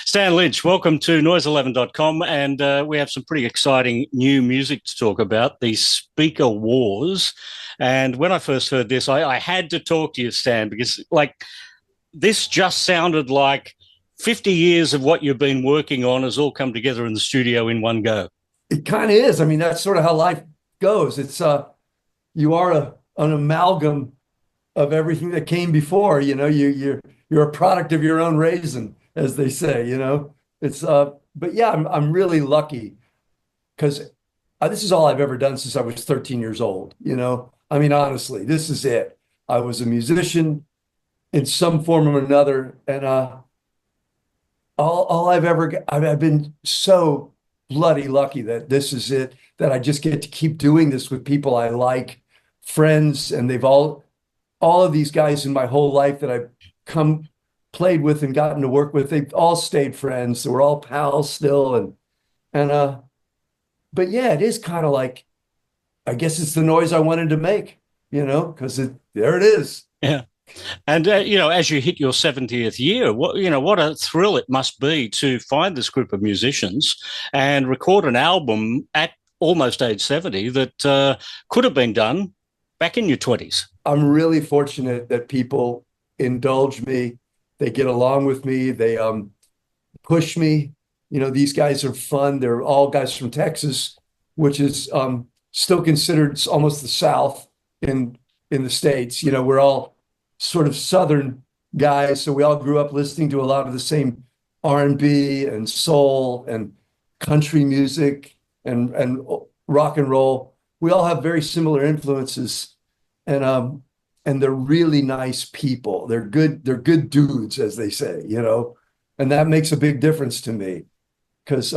Stan Lynch, welcome to noise11.com, and we have some pretty exciting new music to talk about, the Speaker Wars. And when I first heard this, I had to talk to you, Stan, because this just sounded like 50 years of what you've been working on has all come together in the studio in one go. It kind of is. I mean, that's sort of how life goes. It's you are an amalgam of everything that came before. You know, you're a product of your own raising, as they say. You know, it's but yeah, I'm really lucky because this is all I've ever done since I was 13 years old. You know, I mean, honestly, this is it. I was a musician in some form or another, and all I've been so bloody lucky that this is it, that I just get to keep doing this with people I like, friends, and they've all of these guys in my whole life that I've played with and gotten to work with, they've all stayed friends. We're all pals still, but yeah, it is kind of like, I guess it's the noise I wanted to make, you know, because there it is. Yeah. And, as you hit your 70th year, what a thrill it must be to find this group of musicians and record an album at almost age 70 that could have been done back in your 20s. I'm really fortunate that people indulge me. They get along with me. They push me. You know, these guys are fun. They're all guys from Texas, which is still considered almost the South in the States. You know, we're all sort of Southern guys, so we all grew up listening to a lot of the same R&B and soul and country music and rock and roll. We all have very similar influences, and they're really nice people. They're good dudes, as they say, you know, and that makes a big difference to me, because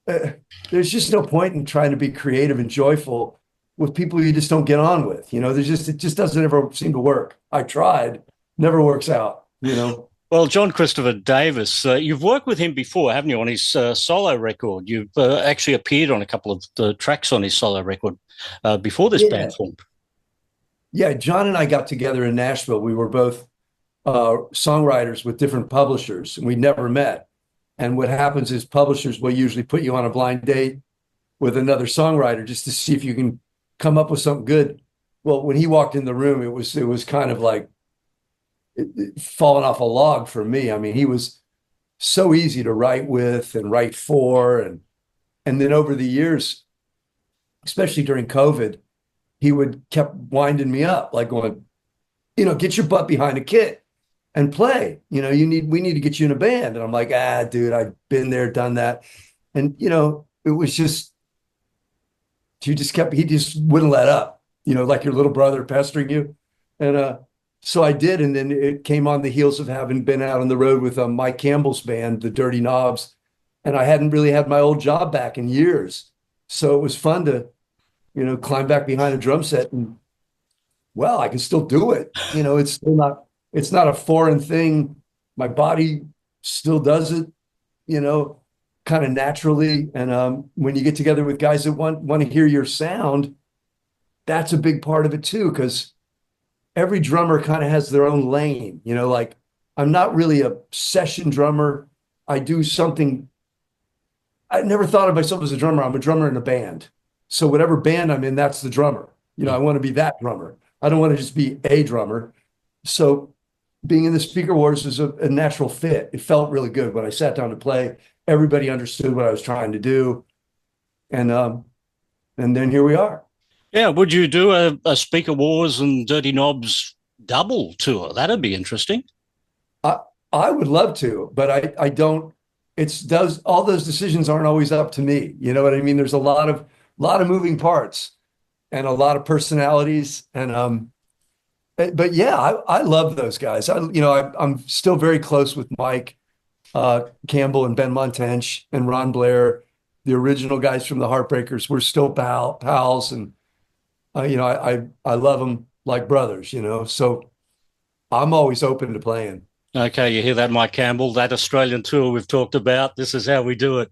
there's just no point in trying to be creative and joyful with people you just don't get on with. You know, it just doesn't ever seem to work. I tried, never works out, you know. Well, Jon Christopher Davis, you've worked with him before, haven't you, on his solo record? You've actually appeared on a couple of the tracks on his solo record before this band formed. Yeah, Jon and I got together in Nashville. We were both songwriters with different publishers, and we never met. And what happens is publishers will usually put you on a blind date with another songwriter just to see if you can come up with something good. Well, when he walked in the room, it was kind of like falling off a log for me. I mean, he was so easy to write with and write for, and then over the years, especially during COVID, he kept winding me up, like going, you know, get your butt behind a kit and play. You know, we need to get you in a band. And I'm like, dude, I've been there, done that. And, you know, it was just, he just wouldn't let up, you know, like your little brother pestering you. And so I did. And then it came on the heels of having been out on the road with Mike Campbell's band, the Dirty Knobs. And I hadn't really had my old job back in years. So it was fun to, you know, climb back behind a drum set and, well, I can still do it. You know, it's not a foreign thing. My body still does it, you know, kind of naturally. And when you get together with guys that want to hear your sound, that's a big part of it too, because every drummer kind of has their own lane. You know, like, I'm not really a session drummer. I do something. I never thought of myself as a drummer. I'm a drummer in a band. So whatever band I'm in, that's the drummer. You know, I want to be that drummer. I don't want to just be a drummer. So being in the Speaker Wars is a natural fit. It felt really good when I sat down to play. Everybody understood what I was trying to do. And then here we are. Yeah, would you do a Speaker Wars and Dirty Knobs double tour? That'd be interesting. I would love to, but I don't. All those decisions aren't always up to me. You know what I mean? There's a lot of moving parts and a lot of personalities. And but yeah, I love those guys. I'm still very close with Mike Campbell and Ben Montench and Ron Blair, the original guys from the Heartbreakers. We're still pals, and I love them like brothers. You know, so I'm always open to playing. Okay, you hear that, Mike Campbell? That Australian tour we've talked about. This is how we do it.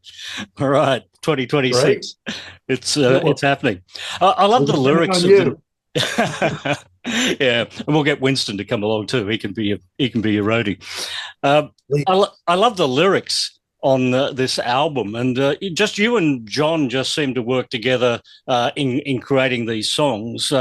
All right, 2026. Great. It's happening. I love the lyrics of Yeah, and we'll get Winston to come along too. He can be a roadie. Uh, I love the lyrics on this album, and just you and Jon just seem to work together in creating these songs.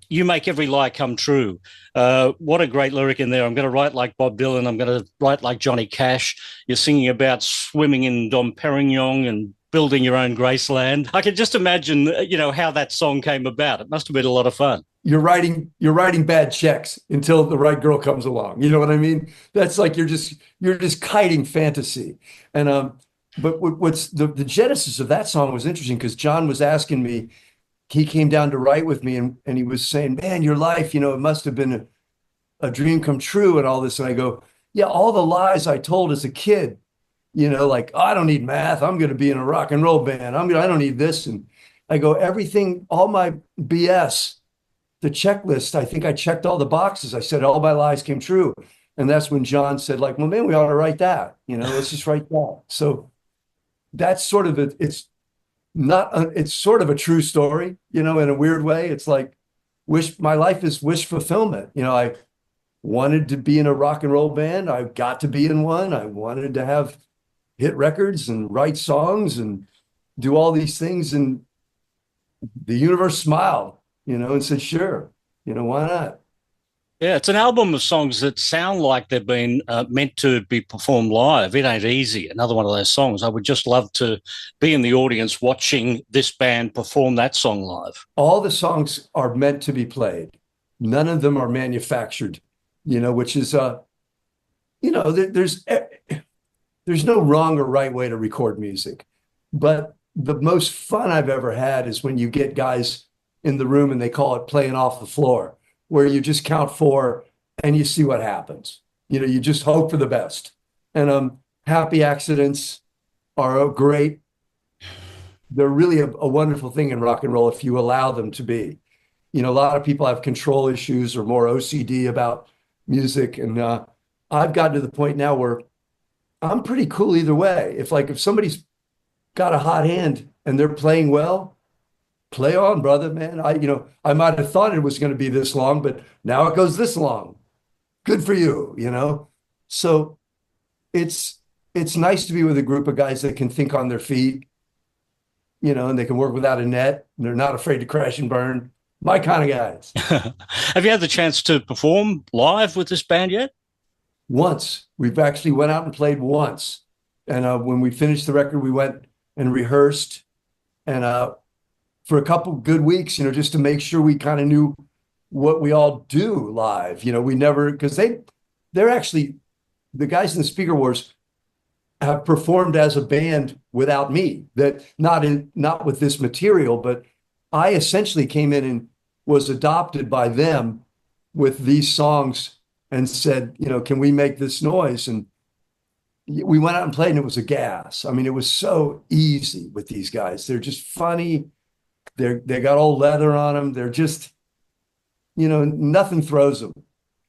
You make every lie come true. What a great lyric in there. I'm going to write like Bob Dylan. I'm going to write like Johnny Cash. You're singing about swimming in Dom Perignon and building your own Graceland. I can just imagine, how that song came about. It must have been a lot of fun. You're writing bad checks until the right girl comes along. You know what I mean? That's like you're just kiting fantasy. And but what's the genesis of that song was interesting because Jon was asking me, he came down to write with me and he was saying, "Man, your life, it must have been a dream come true and all this." And I go, "Yeah, all the lies I told as a kid, like, oh, I don't need math. I'm going to be in a rock and roll band. I don't need this." And I go, everything, all my BS, the checklist, I think I checked all the boxes. I said all my lies came true. And that's when Jon said, like, well, man, we ought to write that. Let's just write that. So that's sort of it's sort of a true story, in a weird way. It's like my life is wish fulfillment. I wanted to be in a rock and roll band. I got to be in one. I wanted to have hit records and write songs and do all these things. And the universe smiled, and said, sure, why not? Yeah, it's an album of songs that sound like they've been meant to be performed live. It Ain't Easy, another one of those songs. I would just love to be in the audience watching this band perform that song live. All the songs are meant to be played. None of them are manufactured, which is, there's no wrong or right way to record music. But the most fun I've ever had is when you get guys in the room and they call it playing off the floor, where you just count four and you see what happens. You just hope for the best. And happy accidents are great. They're really a wonderful thing in rock and roll if you allow them to be. A lot of people have control issues or more OCD about music. And I've gotten to the point now where I'm pretty cool either way. If somebody's got a hot hand and they're playing well, play on, brother, man. I might have thought it was going to be this long, but now it goes this long. Good for you, So it's nice to be with a group of guys that can think on their feet, and they can work without a net. And they're not afraid to crash and burn. My kind of guys. Have you had the chance to perform live with this band yet? Once. We've actually went out and played once. And when we finished the record, we went and rehearsed. And for a couple good weeks, just to make sure we kind of knew what we all do live. We never, because they're actually, the guys in the Speaker Wars have performed as a band without me, that not with this material, but I essentially came in and was adopted by them with these songs and said, can we make this noise? And we went out and played and it was a gas. I mean, it was so easy with these guys. They're just funny. They got old leather on them. They're just, nothing throws them.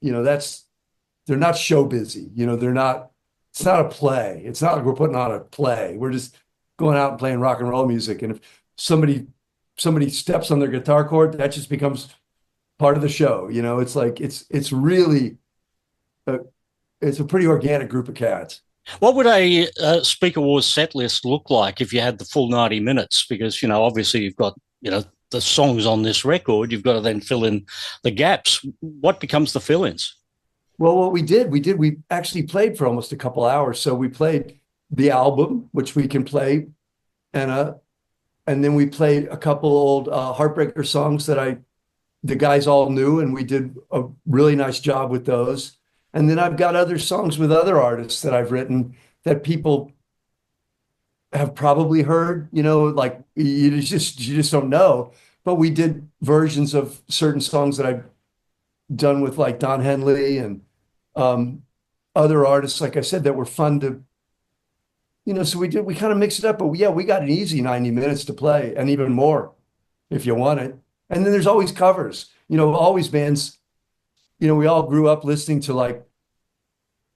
They're not show busy. It's not a play. It's not like we're putting on a play. We're just going out and playing rock and roll music. And if somebody steps on their guitar chord, that just becomes part of the show. It's like, it's really, it's a pretty organic group of cats. What would a Speaker Wars set list look like if you had the full 90 minutes? Because, obviously you've got, the songs on this record, you've got to then fill in the gaps. What becomes the fill-ins? Well, what we actually played for almost a couple hours. So we played the album, which we can play. And then we played a couple old Heartbreaker songs that the guys all knew. And we did a really nice job with those. And then I've got other songs with other artists that I've written that people have probably heard, like you just don't know. But we did versions of certain songs that I've done with like Don Henley and other artists, like I said, that were fun to, so we kind of mixed it up. But yeah, we got an easy 90 minutes to play and even more if you want it. And then there's always covers, always bands. We all grew up listening to like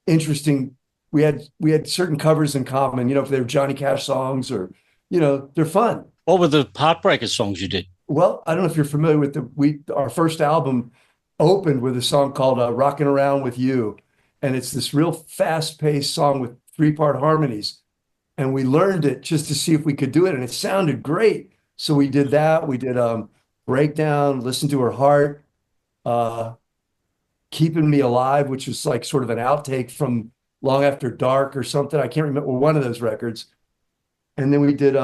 interesting. We had certain covers in common. If they were Johnny Cash songs or, they're fun. What were the Heartbreakers songs you did? Well, I don't know if you're familiar with our first album opened with a song called "Rockin' Around with You," and it's this real fast-paced song with three-part harmonies. And we learned it just to see if we could do it, and it sounded great. So we did that. We did Breakdown, Listen to Her Heart, uh, Keeping Me Alive, which was like sort of an outtake from Long After Dark or something. I can't remember one of those records. And then we did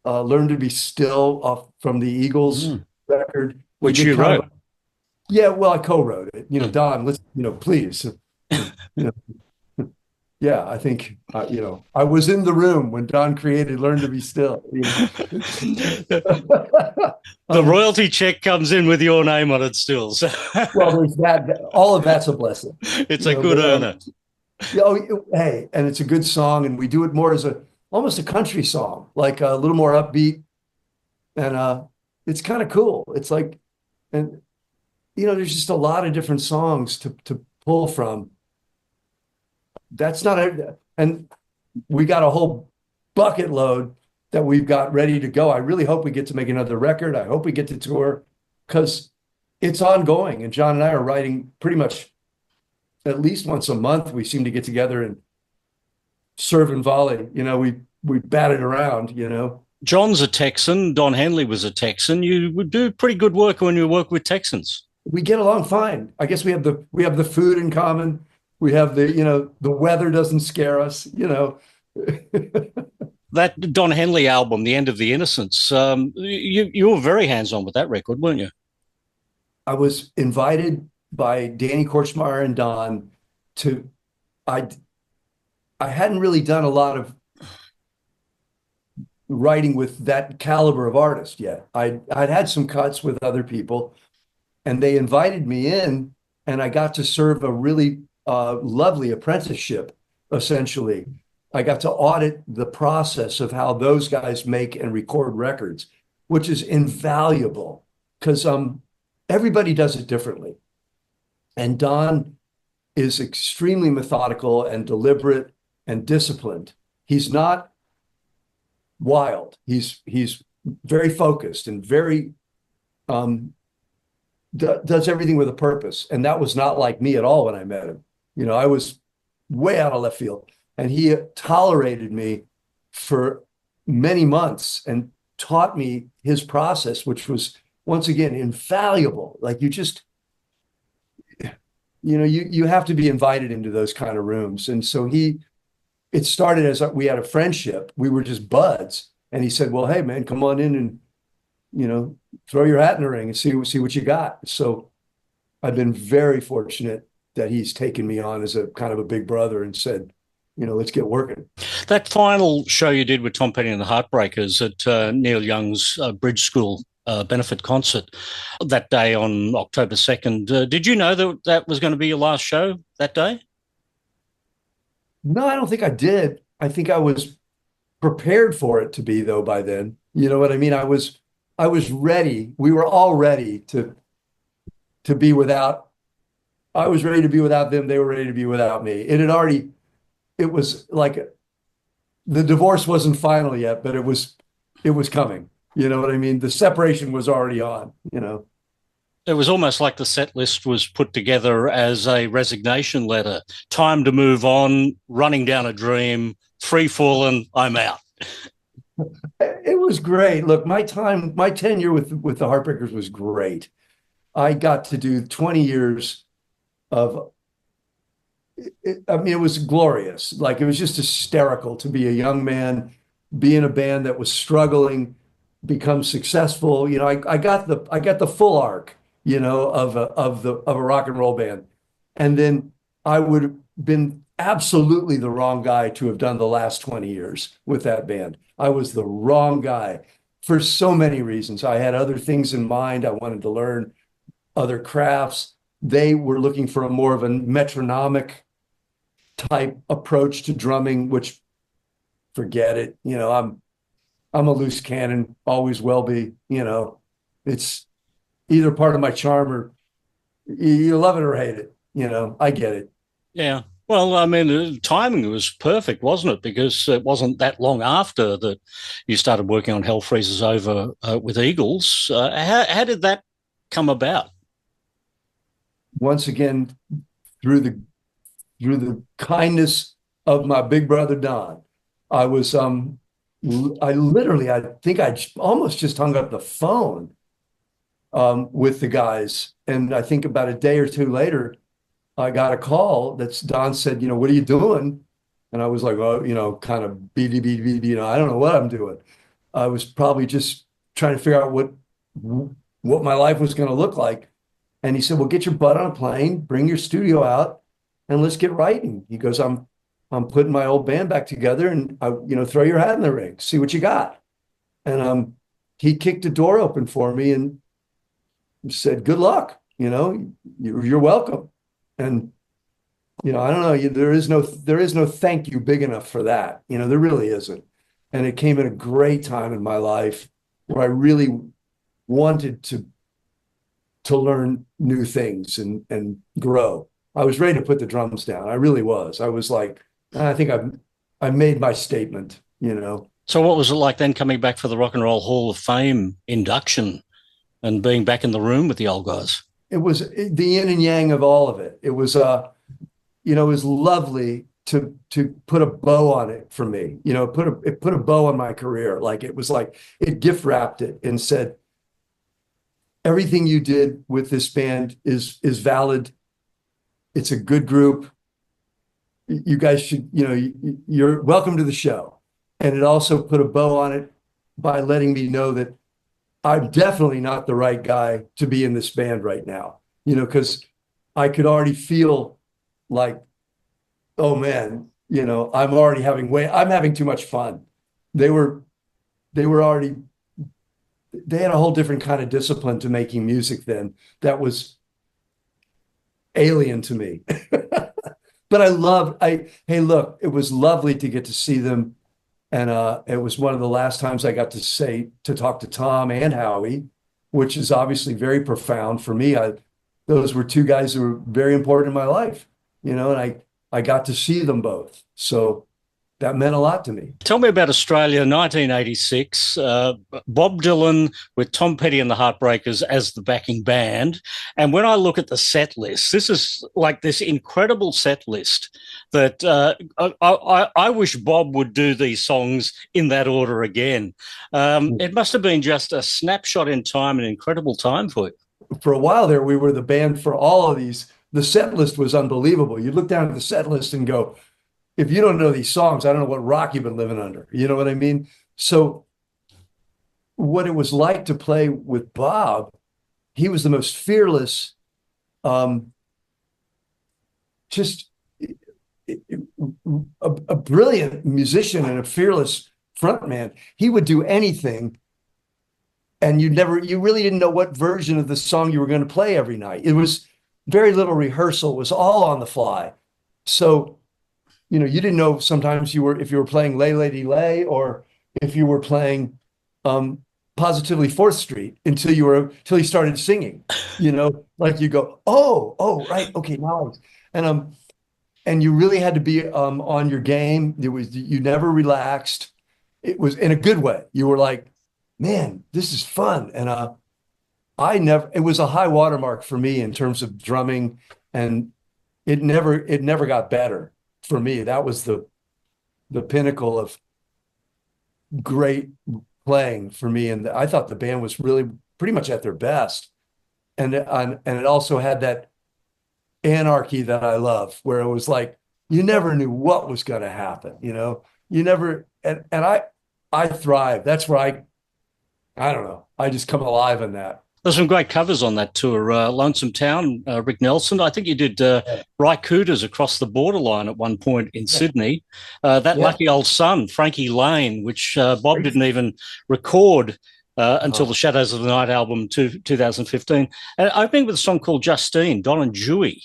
Learn to Be Still off from the Eagles record. We Which did you kind wrote. of, yeah, well, I co-wrote it. Mm. Don, let's, please, you know, yeah, I think, I was in the room when Don created Learn to Be Still. The Um, royalty check comes in with your name on it still. So well, there's that. All of that's a blessing, it's a good but earner. hey, and it's a good song, and we do it more as almost a country song, like a little more upbeat, and it's kind of cool. It's like, and there's just a lot of different songs to pull from. That's not a, and we got a whole bucket load that we've got ready to go. I really hope we get to make another record. I hope we get to tour because it's ongoing. And Jon and I are writing pretty much at least once a month. We seem to get together and serve and volley. We bat it around. Jon's a Texan. Don Henley was a Texan. You would do pretty good work when you work with Texans. We get along fine. I guess we have the food in common. We have the weather doesn't scare us. That Don Henley album, The End of the Innocence, you were very hands-on with that record, weren't you? I was invited by Danny Korchmar and Don to I I hadn't really done a lot of writing with that caliber of artist yet. I'd had some cuts with other people, and they invited me in, and I got to serve a really lovely apprenticeship, essentially. I got to audit the process of how those guys make and record records, which is invaluable because everybody does it differently. And Don is extremely methodical and deliberate and disciplined. He's not wild. He's very focused and very does everything with a purpose. And that was not like me at all when I met him. I was way out of left field. And he tolerated me for many months and taught me his process, which was once again invaluable. Like you have to be invited into those kind of rooms. And so it started as we had a friendship. We were just buds. And he said, well, hey man, come on in and, throw your hat in the ring and see what you got. So I've been very fortunate that he's taken me on as a kind of a big brother and said, let's get working. That final show you did with Tom Petty and the Heartbreakers at Neil Young's Bridge School benefit concert that day on October 2nd, did you know that was going to be your last show that day? No, I don't think I did. I think I was prepared for it to be though by then. You know what I mean? I was ready. We were all ready to be without. I was ready to be without them. They were ready to be without me. It was like the divorce wasn't final yet, but it was coming. You know what I mean? The separation was already on. It was almost like the set list was put together as a resignation letter. Time to move on, running down a dream, free falling, I'm out. It was great. Look, my tenure with the Heartbreakers was great. I got to do 20 years of it was glorious. Like it was just hysterical to be a young man, be in a band that was struggling, become successful. I got the full arc, of a rock and roll band. And then I would have been absolutely the wrong guy to have done the last 20 years with that band. I was the wrong guy for so many reasons. I had other things in mind. I wanted to learn other crafts. They were looking for a more of a metronomic type approach to drumming, which forget it. I'm a loose cannon, always will be. It's either part of my charm or you love it or hate it. I get it. Yeah. Well, I mean, the timing was perfect, wasn't it? Because it wasn't that long after that you started working on Hell Freezes Over with Eagles. How did that come about? Once again, through the kindness of my big brother Don, I was I literally, I think I almost just hung up the phone with the guys, and I think about a day or two later, I got a call that's Don said, what are you doing? And I was like, oh, kind of beady, beady, beady, I don't know what I'm doing. I was probably just trying to figure out what my life was going to look like. And he said, well, get your butt on a plane, bring your studio out, and let's get writing. He goes, I'm putting my old band back together, and throw your hat in the ring, see what you got. And he kicked the door open for me and said, good luck, you're welcome. And I don't know, there is no thank you big enough for that. There really isn't. And it came at a great time in my life where I really wanted to learn new things and grow. I was ready to put the drums down. I really was. I was like, I think I made my statement. So, what was it like then coming back for the Rock and Roll Hall of Fame induction and being back in the room with the old guys? It was the yin and yang of all of it. It was it was lovely to put a bow on it for me. It put a bow on my career. Like it was like it gift wrapped it and said, everything you did with this band is valid. It's a good group. You guys should, you're welcome to the show. And it also put a bow on it by letting me know that I'm definitely not the right guy to be in this band right now, because I could already feel like, oh man, I'm having too much fun. They had a whole different kind of discipline to making music then that was alien to me. But hey, look, it was lovely to get to see them. And it was one of the last times I got to talk to Tom and Howie, which is obviously very profound for me. Those were two guys who were very important in my life, and I got to see them both. So that meant a lot to me. Tell me about Australia, 1986. Bob Dylan with Tom Petty and the Heartbreakers as the backing band. And when I look at the set list, this is like this incredible set list that I wish Bob would do these songs in that order again. It must have been just a snapshot in time, an incredible time for you. For a while there, we were the band for all of these. The set list was unbelievable. You look down at the set list and go, if you don't know these songs, I don't know what rock you've been living under. You know what I mean? So what it was like to play with Bob, he was the most fearless, just a brilliant musician and a fearless frontman. He would do anything. And you really didn't know what version of the song you were going to play every night. It was very little rehearsal. It was all on the fly. So you didn't know sometimes if you were playing Lay Lady Lay or if you were playing Positively 4th Street until you started singing, like you go, oh, right. Okay. Now, and you really had to be on your game. You never relaxed. It was in a good way. You were like, man, this is fun. And it was a high watermark for me in terms of drumming, and it never got better. For me, that was the pinnacle of great playing for me, and I thought the band was really pretty much at their best, and it also had that anarchy that I love, where it was like you never knew what was going to happen. You never, and I thrive. That's where I don't know. I just come alive in that. There's some great covers on that tour. Lonesome Town, Rick Nelson. I think you did Ry Cooder's Across the Borderline at one point in Sydney. Lucky Old Son, Frankie Lane, which Bob didn't even record until the Shadows of the Night album 2015. And opening with a song called Justine, Don and Dewey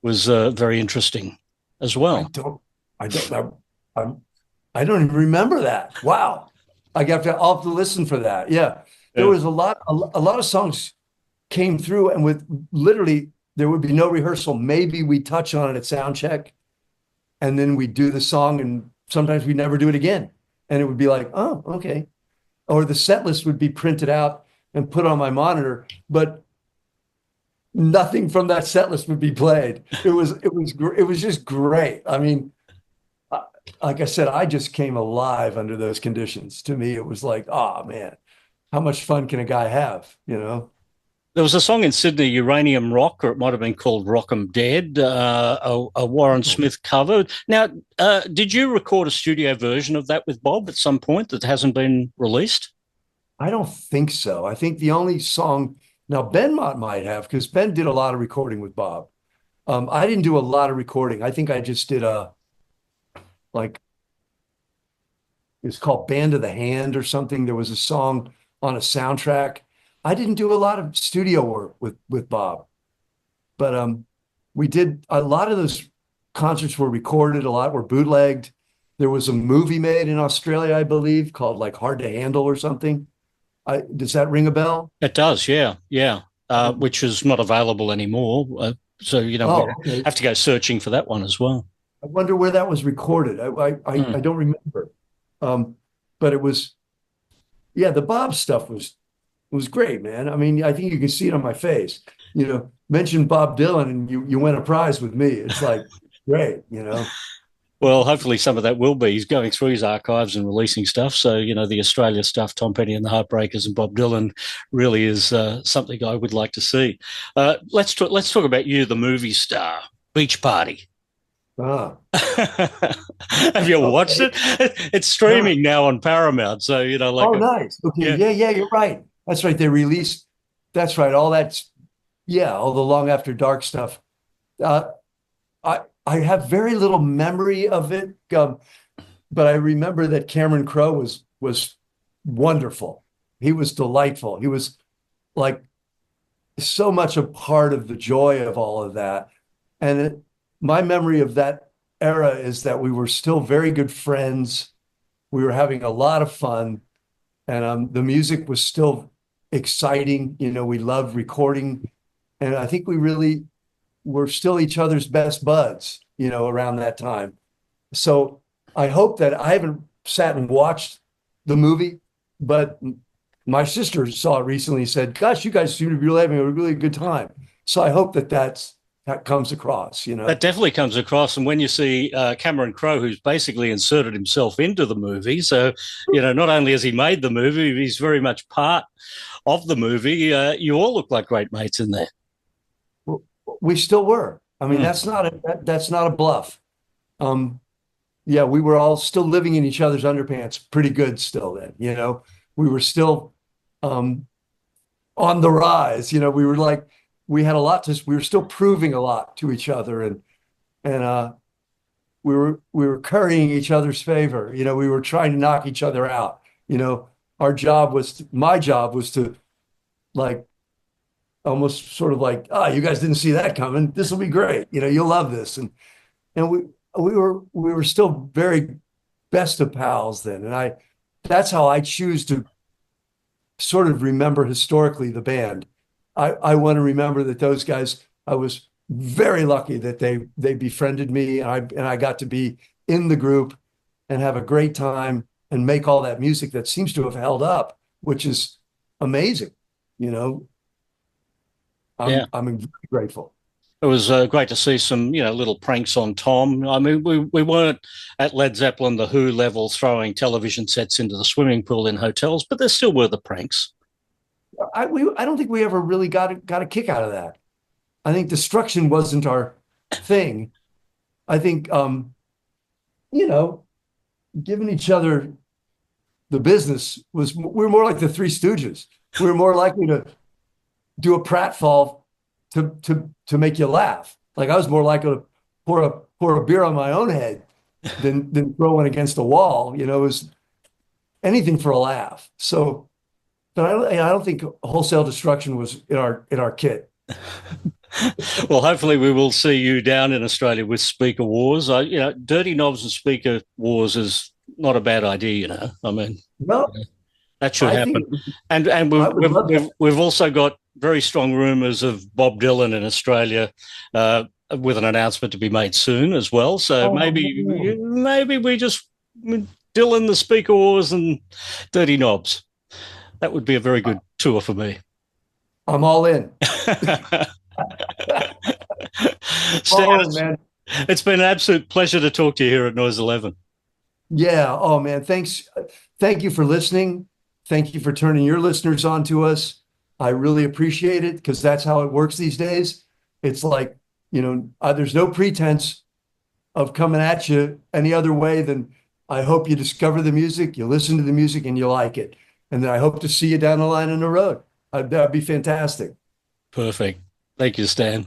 was very interesting as well. I don't even remember that. Wow. I'll have to listen for that. Yeah. There was a lot of songs came through, and with literally there would be no rehearsal. Maybe we touch on it at sound check, and then we'd do the song, and sometimes we'd never do it again. And it would be like, oh, okay. Or the set list would be printed out and put on my monitor, but nothing from that set list would be played. It was just great. I mean, like I said, I just came alive under those conditions. To me, it was like, oh man, how much fun can a guy have? You know? There was a song in Sydney, Uranium Rock, or it might have been called Rock 'em Dead, a Warren Smith cover. Now, did you record a studio version of that with Bob at some point that hasn't been released? I don't think so. I think the only song now Ben might have, because Ben did a lot of recording with Bob. I didn't do a lot of recording. I think I just did like it's called Band of the Hand or something. There was a song on a soundtrack. I didn't do a lot of studio work with Bob, but we did a lot of those concerts were recorded, a lot were bootlegged. There was a movie made in Australia, I believe, called like Hard to Handle or something. Does that ring a bell? It does, yeah, yeah. Which is not available anymore. So we okay. have to go searching for that one as well. I wonder where that was recorded. I don't remember. But it was, yeah, the Bob stuff was great, man. I mean, I think you can see it on my face. Mention Bob Dylan and you win a prize with me. It's like great, Well, hopefully some of that will be. He's going through his archives and releasing stuff. So, the Australia stuff, Tom Petty and the Heartbreakers and Bob Dylan really is something I would like to see. Let's talk about you, the movie star, Beach Party. Ah. Have you watched it? It's streaming now on Paramount. So, nice. Okay. Yeah, you're right. That's right. They released, that's right. All the Long After Dark stuff. I have very little memory of it, but I remember that Cameron Crowe was wonderful. He was delightful. He was like so much a part of the joy of all of that. And my memory of that era is that we were still very good friends. We were having a lot of fun, and the music was still exciting. We loved recording, and I think we really were still each other's best buds, around that time. So I hope that I haven't sat and watched the movie, but my sister saw it recently and said, gosh, you guys seem to be having a really good time. So I hope that comes across, That definitely comes across. And when you see Cameron Crowe, who's basically inserted himself into the movie, so, not only has he made the movie, he's very much part of the movie. You all look like great mates in there. We still were. I mean, that's not a bluff. Yeah, we were all still living in each other's underpants pretty good still then, we were still on the rise, we had a lot we were still proving a lot to each other, and we were currying each other's favor. We were trying to knock each other out. My job was to like almost sort of like, you guys didn't see that coming. This will be great. You'll love this. And we were still very best of pals then. And that's how I choose to sort of remember historically the band. I want to remember that those guys, I was very lucky that they befriended me, and I got to be in the group and have a great time and make all that music that seems to have held up, which is amazing. I'm very grateful. It was great to see some, little pranks on Tom. I mean, we weren't at Led Zeppelin, The Who level, throwing television sets into the swimming pool in hotels, but there still were the pranks. I don't think we ever really got a kick out of that. I think destruction wasn't our thing. I think, giving each other the business we were more like the Three Stooges. We were more likely to do a pratfall to make you laugh. Like I was more likely to pour a beer on my own head than throw one against a wall. It was anything for a laugh. So, but I don't think wholesale destruction was in our kit. Well, hopefully we will see you down in Australia with Speaker Wars. Dirty Knobs and Speaker Wars is not a bad idea. I mean, no. That should happen. And we've also got very strong rumours of Bob Dylan in Australia with an announcement to be made soon as well. So Oh, maybe we just Dylan, the Speaker Wars, and Dirty Knobs. That would be a very good tour for me. I'm all in. Stan, Man. it's been an absolute pleasure to talk to you here at Noise 11. Yeah. Oh, man. Thanks. Thank you for listening. Thank you for turning your listeners on to us. I really appreciate it because that's how it works these days. It's like, there's no pretense of coming at you any other way than I hope you discover the music, you listen to the music, and you like it. And then I hope to see you down the line on the road. That'd be fantastic. Perfect. Thank you, Stan.